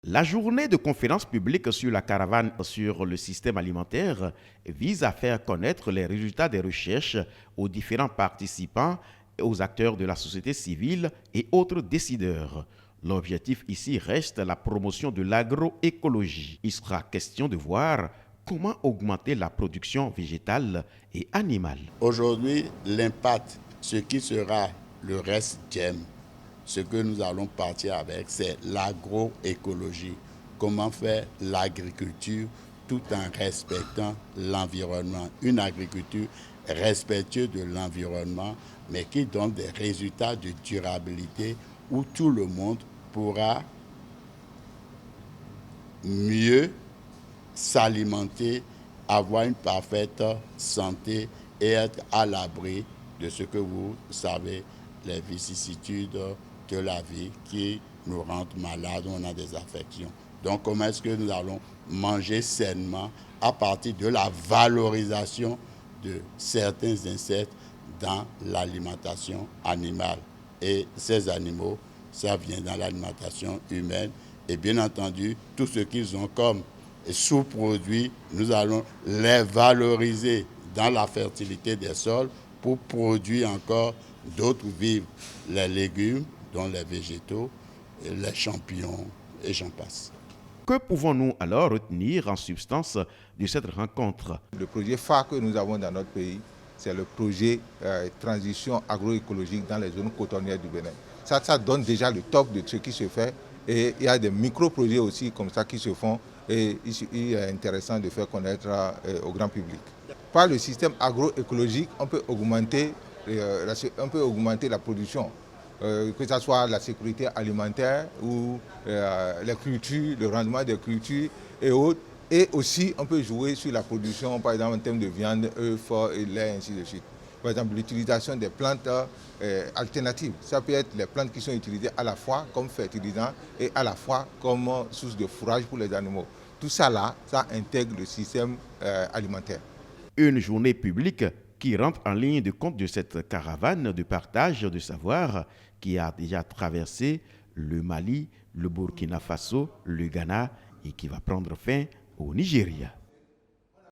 La journée de conférence publique sur la caravane sur le système alimentaire vise à faire connaître les résultats des recherches aux différents participants, aux acteurs de la société civile et autres décideurs. L'objectif ici reste la promotion de l'agroécologie. Il sera question de voir comment augmenter la production végétale et animale. Aujourd'hui, l'impact, ce qui sera le reste GEM, ce que nous allons partir avec, c'est l'agroécologie. Comment faire l'agriculture tout en respectant l'environnement. Une agriculture respectueuse de l'environnement, mais qui donne des résultats de durabilité où tout le monde pourra mieux s'alimenter, avoir une parfaite santé et être à l'abri de ce que vous savez, les vicissitudes de la vie qui nous rendent malades, on a des affections. Donc comment est-ce que nous allons manger sainement à partir de la valorisation de certains insectes dans l'alimentation animale. Et ces animaux, ça vient dans l'alimentation humaine. Et bien entendu, tout ce qu'ils ont comme sous-produits, nous allons les valoriser dans la fertilité des sols pour produire encore d'autres vivres, les légumes, dont les végétaux, les champignons et j'en passe. Que pouvons-nous alors retenir en substance de cette rencontre? Le projet phare que nous avons dans notre pays, c'est le projet transition agroécologique dans les zones cotonnières du Bénin. Ça donne déjà le top de ce qui se fait et il y a des micro-projets aussi comme ça qui se font et il est intéressant de faire connaître au grand public. Par le système agroécologique, on peut augmenter la production. Que ce soit la sécurité alimentaire ou les cultures, le rendement des cultures et autres. Et aussi, on peut jouer sur la production, par exemple, en termes de viande, œufs, et lait, ainsi de suite. Par exemple, l'utilisation des plantes alternatives. Ça peut être les plantes qui sont utilisées à la fois comme fertilisants et à la fois comme source de fourrage pour les animaux. Tout ça là, ça intègre le système alimentaire. Une journée publique qui rentre en ligne de compte de cette caravane de partage de savoir qui a déjà traversé le Mali, le Burkina Faso, le Ghana et qui va prendre fin au Nigeria.